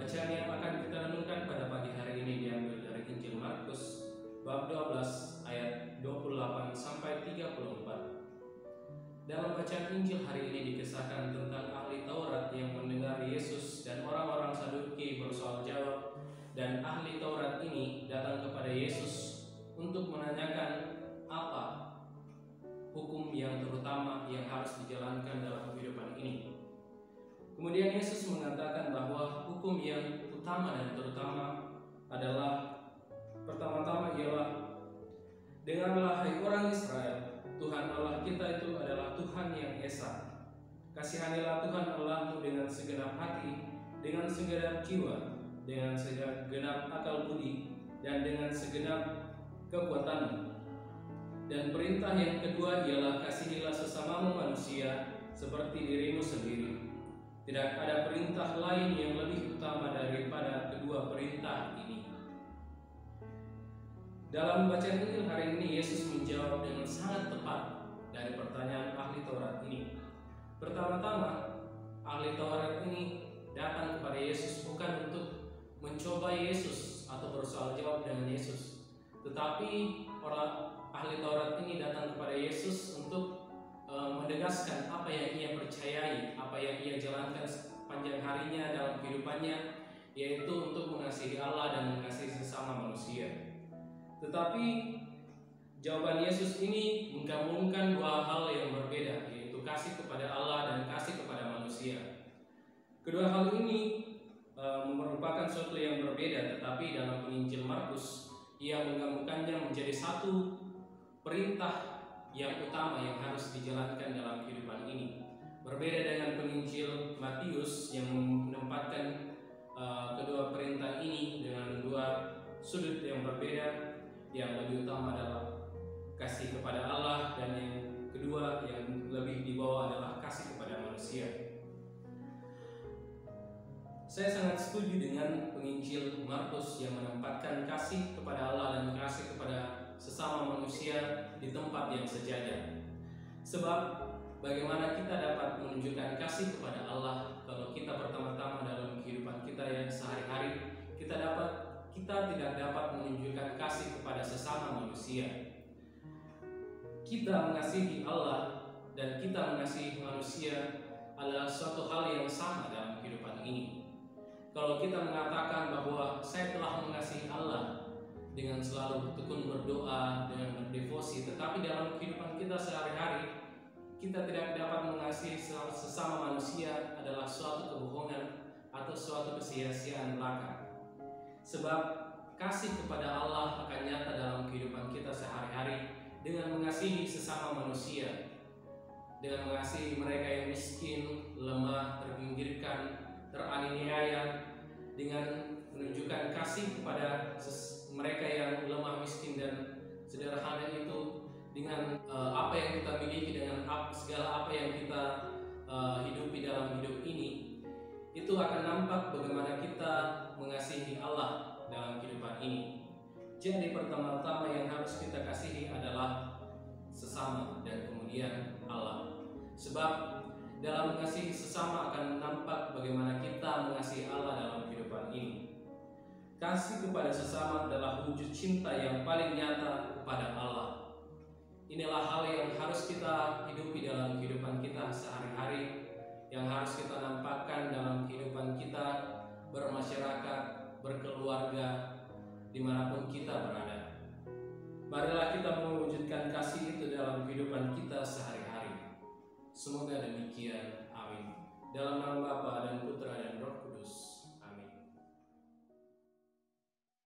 bacaan yang akan kita renungkan pada pagi hari ini diambil dari Injil Markus bab 12 ayat 28 sampai 34. Dalam bacaan Injil hari ini dikisahkan tentang ahli Taurat yang mendengar Yesus dan orang-orang Saduki bersoal jawab, dan ahli Taurat ini datang kepada Yesus untuk menanyakan apa hukum yang terutama yang harus dijalankan dalam kehidupan ini. Kemudian Yesus mengatakan bahwa hukum yang utama dan terutama adalah pertama-tama ialah, dengarlah hai orang Israel, Tuhan Allah kita itu adalah Tuhan yang esa. Kasihanilah Tuhan Allahmu dengan segenap hati, dengan segenap jiwa, dengan segenap akal budi, dan dengan segenap kekuatanmu. Dan perintah yang kedua ialah kasihilah sesamamu manusia seperti dirimu sendiri. Tidak ada perintah lain yang lebih utama daripada kedua perintah ini. Dalam bacaan Injil hari ini, Yesus menjawab dengan sangat tepat dari pertanyaan ahli Taurat ini. Pertama-tama, ahli Taurat ini datang kepada Yesus bukan untuk mencoba Yesus atau bersoal jawab dengan Yesus, tetapi orang ahli Taurat ini datang kepada Yesus untuk menegaskan apa yang ia percayai, apa yang ia jalankan sepanjang harinya dalam kehidupannya, yaitu untuk mengasihi Allah dan mengasihi sesama manusia. Tetapi jawaban Yesus ini menggabungkan dua hal yang berbeda, yaitu kasih kepada Allah dan kasih kepada manusia. Kedua hal ini merupakan sesuatu yang berbeda, tetapi dalam penginjil Markus ia menggabungkannya menjadi satu perintah yang utama yang harus dijalankan dalam kehidupan ini. Berbeda dengan penginjil Matius yang menempatkan kedua perintah ini dengan dua sudut yang berbeda. Yang lebih utama adalah kasih kepada Allah, dan yang kedua yang lebih di bawah adalah kasih kepada manusia. Saya sangat setuju dengan penginjil Markus yang menempatkan kasih kepada Allah dan kasih kepada sesama manusia di tempat yang sejajar. Sebab bagaimana kita dapat menunjukkan kasih kepada Allah kalau kita pertama-tama dalam kehidupan kita yang sehari-hari kita tidak dapat menunjukkan kasih kepada sesama manusia. Kita mengasihi Allah dan kita mengasihi manusia adalah suatu hal yang sama dalam kehidupan ini. Kalau kita mengatakan bahwa saya telah mengasihi Allah dengan selalu tekun berdoa, dengan berdevosi, tetapi dalam kehidupan kita sehari-hari kita tidak dapat mengasihi sesama manusia, adalah suatu kebohongan atau suatu kesia-siaan belaka. Sebab kasih kepada Allah akan nyata dalam kehidupan kita sehari-hari dengan mengasihi sesama manusia, dengan mengasihi mereka yang miskin, lemah, terpinggirkan, teraniaya, dengan menunjukkan kasih kepada mereka yang lemah, miskin, dan sederhana itu dengan apa yang kita miliki, dengan segala apa yang kita hidupi dalam hidup ini. Itu akan nampak bagaimana kita mengasihi Allah dalam kehidupan ini. Jadi pertama-tama yang harus kita kasihi adalah sesama dan kemudian Allah. Sebab dalam mengasihi sesama akan nampak bagaimana kita mengasihi Allah dalam kehidupan ini. Kasih kepada sesama adalah wujud cinta yang paling nyata kepada Allah. Inilah hal yang harus kita hidupi dalam kehidupan kita sehari-hari, yang harus kita nampakkan dalam kehidupan kita bermasyarakat, berkeluarga, dimanapun kita berada. Marilah kita mewujudkan kasih itu dalam kehidupan kita sehari-hari. Semoga demikian. Amin. Dalam nama Bapa dan Putra dan Roh Kudus.